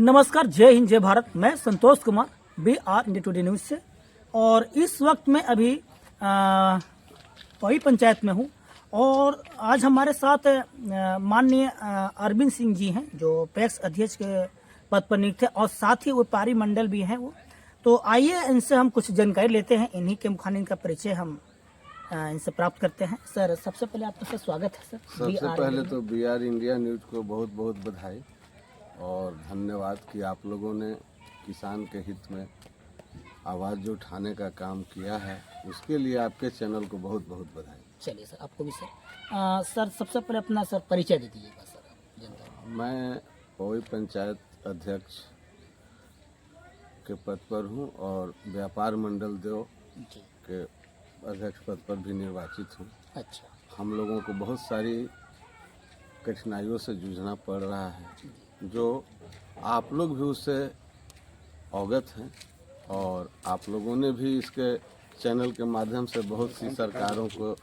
नमस्कार, जय हिंद, जय भारत। मैं Santosh Kumar, BR India Today news से। और इस वक्त मैं अभी पौई पंचायत में हूँ और आज हमारे साथ माननीय अरविंद सिंह जी हैं, जो पैक्स अध्यक्ष के पद पर नियुक्त है और साथ ही व्यापारी मंडल भी हैं वो। तो आइए इनसे हम कुछ जानकारी लेते हैं, इन्हीं के मुखाने इनका परिचय हम इनसे प्राप्त करते हैं। सर, सबसे पहले आपका सर स्वागत है सर। सबसे पहले तो BR इंडिया न्यूज़ को बहुत बहुत बधाई और धन्यवाद कि आप लोगों ने किसान के हित में आवाज़ जो उठाने का काम किया है, उसके लिए आपके चैनल को बहुत बहुत बधाई। चलिए सर, आपको भी सर। सर, सबसे पहले अपना सर परिचय दे दीजिएगा सर जनता को। मैं पौई पंचायत अध्यक्ष के पद पर हूँ और व्यापार मंडल देव जी। के अध्यक्ष पद पर भी निर्वाचित हूँ। अच्छा। हम लोगों को बहुत सारी कठिनाइयों से जूझना पड़ रहा है, जो आप लोग भी उससे अवगत हैं और आप लोगों ने भी इसके चैनल के माध्यम से बहुत सी सरकारों को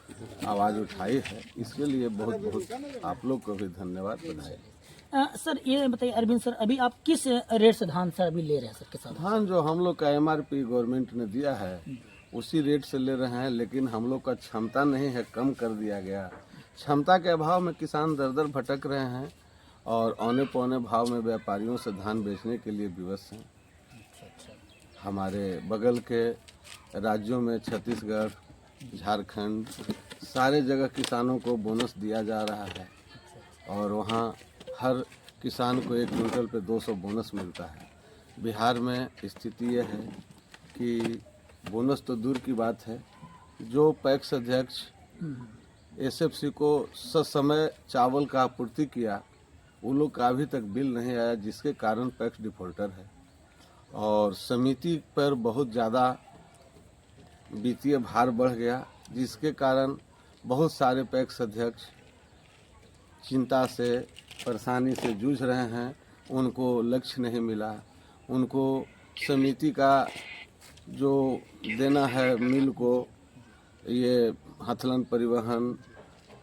आवाज़ उठाई है। इसके लिए बहुत बहुत आप लोग को भी धन्यवाद, बधाई। सर, ये बताइए अरविंद सर, अभी आप किस रेट से धान सर अभी ले रहे हैं सर किसान? धान जो हम लोग का MRP गवर्नमेंट ने दिया है उसी रेट से ले रहे हैं, लेकिन हम लोग का क्षमता नहीं है, कम कर दिया गया। क्षमता के अभाव में किसान दर दर भटक रहे हैं और औने पौने भाव में व्यापारियों से धान बेचने के लिए विवश हैं। हमारे बगल के राज्यों में छत्तीसगढ़, झारखंड, सारे जगह किसानों को बोनस दिया जा रहा है और वहाँ हर किसान को 1 क्विंटल पे 200 बोनस मिलता है। बिहार में स्थिति ये है कि बोनस तो दूर की बात है, जो पैक्स अध्यक्ष SFC को ससमय चावल का आपूर्ति किया, वो लोग का अभी तक बिल नहीं आया, जिसके कारण पैक्स डिफॉल्टर है और समिति पर बहुत ज़्यादा वित्तीय भार बढ़ गया, जिसके कारण बहुत सारे पैक्स अध्यक्ष चिंता से, परेशानी से जूझ रहे हैं। उनको लक्ष्य नहीं मिला, उनको समिति का जो देना है मिल को, ये हथलन परिवहन,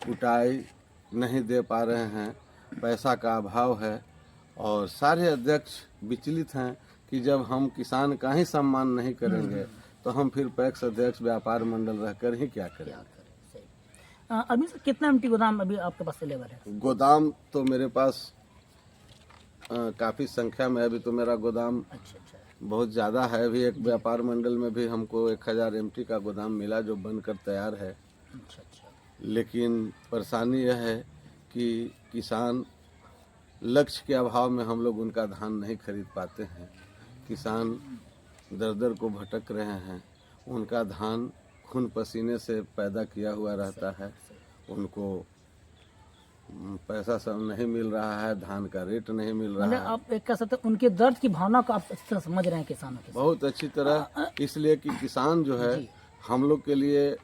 कुटाई नहीं दे पा रहे हैं, पैसा का अभाव है और सारे अध्यक्ष विचलित हैं कि जब हम किसान का ही सम्मान नहीं करेंगे तो हम फिर पैक्स अध्यक्ष व्यापार मंडल रहकर ही क्या करें। अभी सर कितना MT गोदाम अभी आपके पास अवेलेबल है? गोदाम तो मेरे पास काफ़ी संख्या में है। अभी तो मेरा गोदाम बहुत ज़्यादा है। अभी एक व्यापार मंडल में भी हमको 1000 MT का गोदाम मिला जो बनकर तैयार है। लेकिन परेशानी यह है कि किसान लक्ष्य के अभाव में हम लोग उनका धान नहीं खरीद पाते हैं। किसान दर दर को भटक रहे हैं, उनका धान खून पसीने से पैदा किया हुआ रहता है, उनको पैसा सब नहीं मिल रहा है, धान का रेट नहीं मिल रहा है। आप एक कह सकते हैं उनके दर्द की भावना को आप अच्छी तरह समझ रहे हैं किसानों के? बहुत अच्छी तरह, इसलिए कि किसान जो है हम लोग के लिए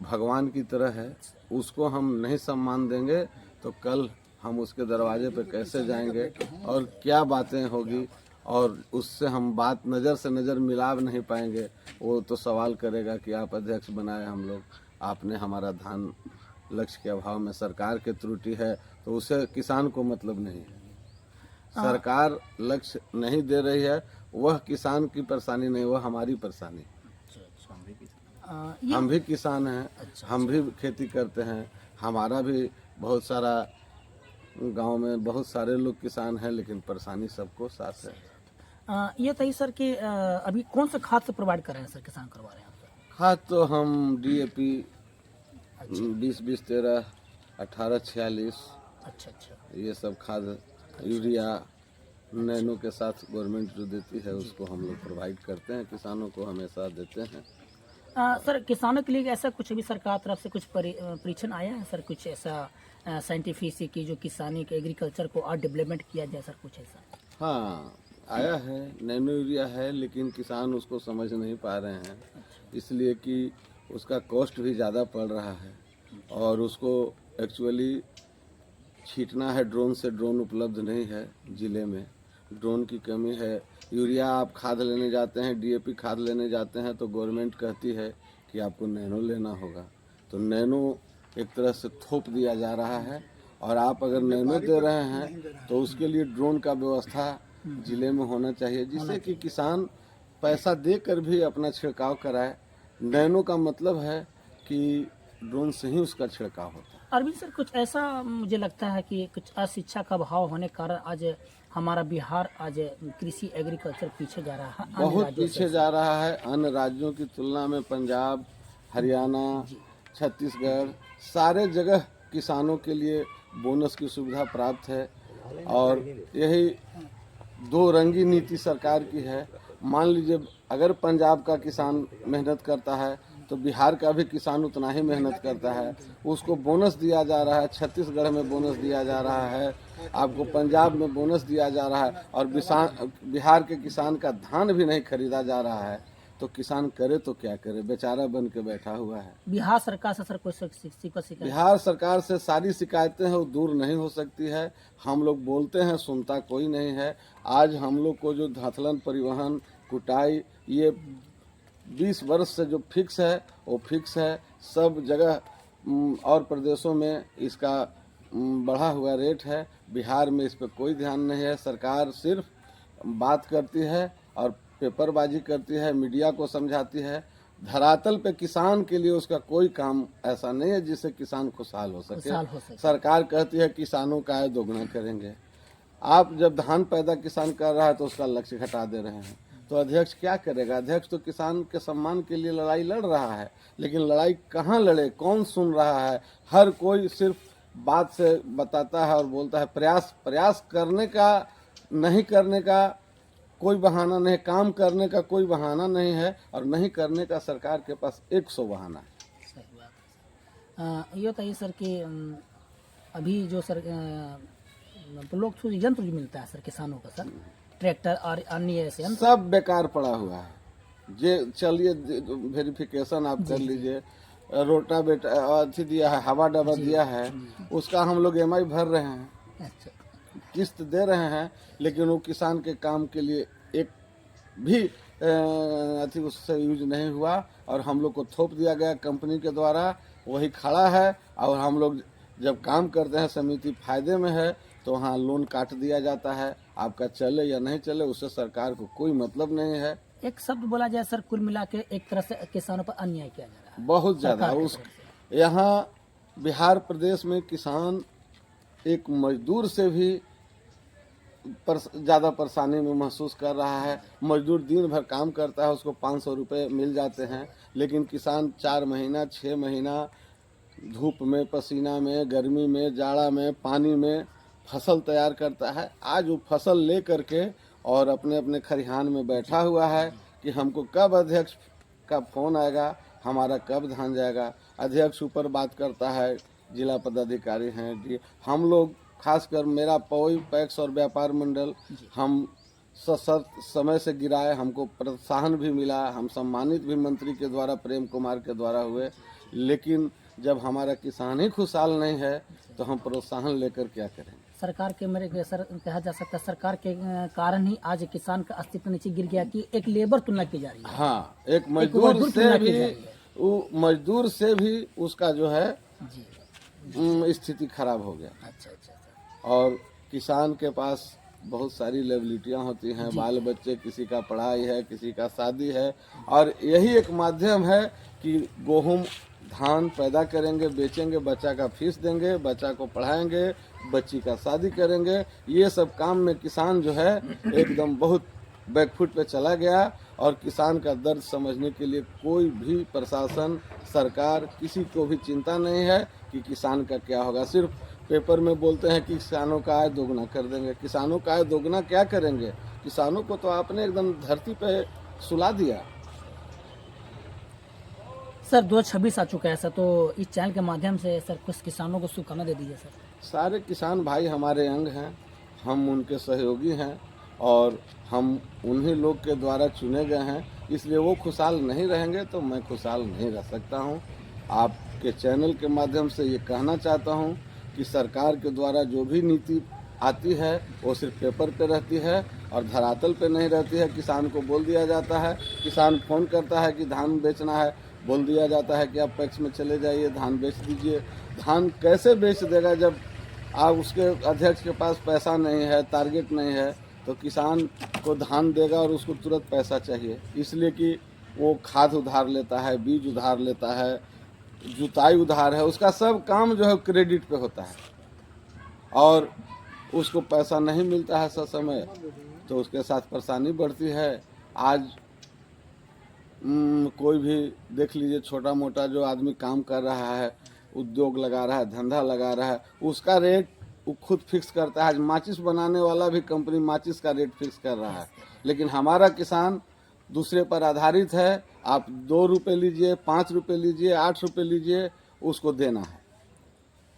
भगवान की तरह है। उसको हम नहीं सम्मान देंगे तो कल हम उसके दरवाजे पे कैसे जाएंगे और क्या बातें होगी और उससे हम बात नज़र से नज़र मिला नहीं पाएंगे। वो तो सवाल करेगा कि आप अध्यक्ष बनाए हम लोग, आपने हमारा धान लक्ष्य के अभाव में, सरकार की त्रुटि है तो उसे किसान को मतलब नहीं है। सरकार लक्ष्य नहीं दे रही है, वह किसान की परेशानी नहीं, वह हमारी परेशानी। हम भी किसान हैं, हम भी खेती करते हैं, हमारा भी बहुत सारा गांव में बहुत सारे लोग किसान हैं, लेकिन परेशानी सबको साथ है। ये तही सर कि अभी कौन सा खाद से प्रोवाइड कर रहे हैं सर, किसान करवा रहे हैं आप? खाद तो हम DAP 20-20-13, 18-46, ये सब खाद, यूरिया, नैनो के साथ गवर्नमेंट जो देती है उसको हम लोग प्रोवाइड करते हैं, किसानों को हमेशा देते हैं। सर, किसानों के लिए ऐसा कुछ भी सरकार तरफ से कुछ परीक्षण आया है सर, कुछ ऐसा साइंटिफिक की जो किसानी के एग्रीकल्चर को और डेवलपमेंट किया जाए सर, कुछ ऐसा? हाँ, आया है, नैनो यूरिया है, लेकिन किसान उसको समझ नहीं पा रहे हैं, इसलिए कि उसका कॉस्ट भी ज़्यादा पड़ रहा है और उसको एक्चुअली छींटना है ड्रोन से, ड्रोन उपलब्ध नहीं है ज़िले में, ड्रोन की कमी है। यूरिया आप खाद लेने जाते हैं, DAP खाद लेने जाते हैं तो गवर्नमेंट कहती है कि आपको नैनो लेना होगा, तो नैनो एक तरह से थोप दिया जा रहा है और आप अगर नैनो दे रहे हैं तो उसके लिए ड्रोन का व्यवस्था जिले में होना चाहिए, जिससे कि किसान पैसा देकर भी अपना छिड़काव कराए। नैनो का मतलब है कि ड्रोन से ही उसका छिड़काव होता है। अरविंद सर, कुछ ऐसा मुझे लगता है कि कुछ अशिक्षा का अभाव होने के कारण आज हमारा बिहार आज कृषि एग्रीकल्चर पीछे जा रहा है, अन्य बहुत राज्यों पीछे जा रहा है। अन्य राज्यों की तुलना में पंजाब, हरियाणा, छत्तीसगढ़, सारे जगह किसानों के लिए बोनस की सुविधा प्राप्त है। और यही दो रंगी नीति सरकार की है। मान लीजिए अगर पंजाब का किसान मेहनत करता है तो बिहार का भी किसान उतना ही मेहनत करता है, उसको बोनस दिया जा रहा है। छत्तीसगढ़ में बोनस दिया जा रहा है, आपको पंजाब में बोनस दिया जा रहा है, और बिहार के किसान का धान भी नहीं खरीदा जा रहा है। तो किसान करे तो क्या करे, बेचारा बन के बैठा हुआ है। बिहार सरकार से सर कोई शिकायत? बिहार सरकार से सारी शिकायतें हैं वो दूर नहीं हो सकती है। हम लोग बोलते हैं, सुनता कोई नहीं है। आज हम लोग को जो धतलन, परिवहन, कुटाई, ये 20 वर्ष से जो फिक्स है वो फिक्स है। सब जगह और प्रदेशों में इसका बढ़ा हुआ रेट है। बिहार में इस पर कोई ध्यान नहीं है। सरकार सिर्फ बात करती है और पेपरबाजी करती है, मीडिया को समझाती है। धरातल पे किसान के लिए उसका कोई काम ऐसा नहीं है जिससे किसान खुशहाल हो सके। सरकार कहती है किसानों का आय दोगुना करेंगे। आप जब धान पैदा किसान कर रहा है तो उसका लक्ष्य घटा दे रहे हैं, तो अध्यक्ष क्या करेगा? अध्यक्ष तो किसान के सम्मान के लिए लड़ाई लड़ रहा है, लेकिन लड़ाई कहाँ लड़े, कौन सुन रहा है? हर कोई सिर्फ बात से बताता है और बोलता है। प्रयास करने का, नहीं करने का कोई बहाना नहीं, काम करने का कोई बहाना नहीं है, और नहीं करने का सरकार के पास 100 बहाना है। सही बात है सर। ये बताइए सर कि अभी जो सर लोग यंत्र जो मिलता है सर किसानों का, सर ट्रैक्टर और अन्य ऐसे यंत्र सब बेकार पड़ा हुआ है। जे चलिए वेरिफिकेशन आप कर लीजिए, रोटावेटर अथी दिया है, हवा डबा दिया है, उसका हम लोग EMI भर रहे हैं, अच्छा, किस्त दे रहे हैं, लेकिन वो किसान के काम के लिए एक भी अथी उससे यूज नहीं हुआ, और हम लोग को थोप दिया गया कंपनी के द्वारा। वही खड़ा है, और हम लोग जब काम करते हैं समिति फायदे में है तो वहाँ लोन काट दिया जाता है। आपका चले या नहीं चले उससे सरकार को कोई मतलब नहीं है। एक शब्द बोला जाए सर, कुल मिला के एक तरह से किसानों पर अन्याय किया जा रहा है बहुत ज़्यादा। उस यहाँ बिहार प्रदेश में किसान एक मजदूर से भी ज़्यादा परेशानी में महसूस कर रहा है। मजदूर दिन भर काम करता है, उसको 500 रुपये मिल जाते हैं, लेकिन किसान 4 महीना 6 महीना धूप में, पसीना में, गर्मी में, जाड़ा में, पानी में फसल तैयार करता है। आज वो फसल ले करके और अपने अपने खरिहान में बैठा हुआ है कि हमको कब अध्यक्ष का फ़ोन आएगा, हमारा कब धान जाएगा। अध्यक्ष ऊपर बात करता है, जिला पदाधिकारी हैं, हम लोग खासकर मेरा पवई पैक्स और व्यापार मंडल, हम सशर्त समय से गिराए, हमको प्रोत्साहन भी मिला, हम सम्मानित भी मंत्री के द्वारा, प्रेम कुमार के द्वारा हुए। लेकिन जब हमारा किसान ही खुशहाल नहीं है तो हम प्रोत्साहन लेकर क्या करें? सरकार के, मेरे सर कहा जा सकता है सरकार के कारण ही आज किसान का अस्तित्व नीचे गिर गया कि एक लेबर तुलना की जा रही है। हाँ, एक मजदूर से भी, वो मजदूर से भी उसका जो है स्थिति खराब हो गया। अच्छा। और किसान के पास बहुत सारी लायबिलिटियां होती हैं, बाल बच्चे, किसी का पढ़ाई है, किसी का शादी है, और यही एक माध्यम है कि गेहूं धान पैदा करेंगे, बेचेंगे, बच्चा का फीस देंगे, बच्चा को पढ़ाएंगे, बच्ची का शादी करेंगे। ये सब काम में किसान जो है एकदम बहुत बैकफुट पे चला गया, और किसान का दर्द समझने के लिए कोई भी प्रशासन, सरकार, किसी को भी चिंता नहीं है कि किसान का क्या होगा। सिर्फ पेपर में बोलते हैं कि किसानों का आय दोगुना कर देंगे। किसानों का आय दोगुना क्या करेंगे? किसानों को तो आपने एकदम धरती पे सुला दिया। सर 2026 आ चुका है सर, तो इस चैनल के माध्यम से सर कुछ किसानों को शुभकामना दे दीजिए सर। सारे किसान भाई हमारे अंग हैं, हम उनके सहयोगी हैं, और हम उन्हीं लोग के द्वारा चुने गए हैं, इसलिए वो खुशहाल नहीं रहेंगे तो मैं खुशहाल नहीं रह सकता हूं। आपके चैनल के माध्यम से ये कहना चाहता हूं कि सरकार के द्वारा जो भी नीति आती है वो सिर्फ पेपर पे रहती है और धरातल पे नहीं रहती है। किसान को बोल दिया जाता है, किसान फ़ोन करता है कि धान बेचना है, बोल दिया जाता है कि आप पैक्स में चले जाइए, धान बेच दीजिए। धान कैसे बेच देगा जब आप उसके अध्यक्ष के पास पैसा नहीं है, टारगेट नहीं है? तो किसान को धान देगा और उसको तुरंत पैसा चाहिए, इसलिए कि वो खाद उधार लेता है, बीज उधार लेता है, जुताई उधार है, उसका सब काम जो है क्रेडिट पे होता है और उसको पैसा नहीं मिलता है समय, तो उसके साथ परेशानी बढ़ती है। आज कोई भी देख लीजिए, छोटा मोटा जो आदमी काम कर रहा है, उद्योग लगा रहा है, धंधा लगा रहा है, उसका रेट वो खुद फिक्स करता है। आज माचिस बनाने वाला भी कंपनी माचिस का रेट फिक्स कर रहा है, लेकिन हमारा किसान दूसरे पर आधारित है। आप 2 रुपये लीजिए, 5 रुपये लीजिए, 8 रुपये लीजिए, उसको देना है।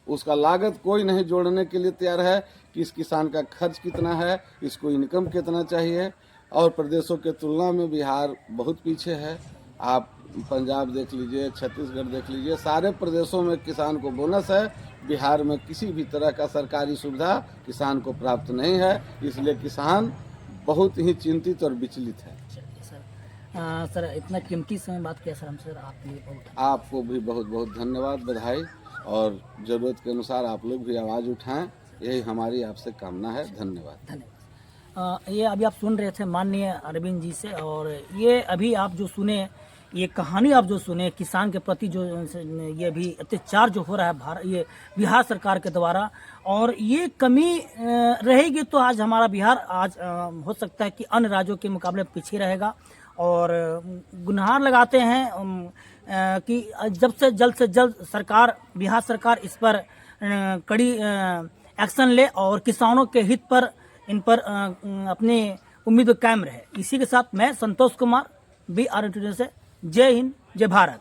उसका लागत कोई नहीं जोड़ने के लिए तैयार है कि इस किसान का खर्च कितना है, इसको इनकम कितना चाहिए। और प्रदेशों के तुलना में बिहार बहुत पीछे है। आप पंजाब देख लीजिए, छत्तीसगढ़ देख लीजिए, सारे प्रदेशों में किसान को बोनस है। बिहार में किसी भी तरह का सरकारी सुविधा किसान को प्राप्त नहीं है, इसलिए किसान बहुत ही चिंतित और विचलित है। सर इतना कीमती समय बात किया सर हमसे, आपके लिए बहुत आपको भी बहुत बहुत धन्यवाद, बधाई, और ज़रूरत के अनुसार आप लोग भी आवाज़ उठाएं, यही हमारी आपसे कामना है। धन्यवाद। ये अभी आप सुन रहे थे माननीय अरविंद जी से, और ये अभी आप जो सुने, ये कहानी आप जो सुने किसान के प्रति जो ये भी अत्याचार जो हो रहा है ये बिहार सरकार के द्वारा, और ये कमी रहेगी तो आज हमारा बिहार आज हो सकता है कि अन्य राज्यों के मुकाबले पीछे रहेगा। और गुनहार लगाते हैं कि जब से जल्द सरकार, बिहार सरकार इस पर कड़ी एक्शन ले और किसानों के हित पर, इन पर अपनी उम्मीद कायम रहे। इसी के साथ मैं संतोष कुमार, BRN से, जय हिंद, जय भारत।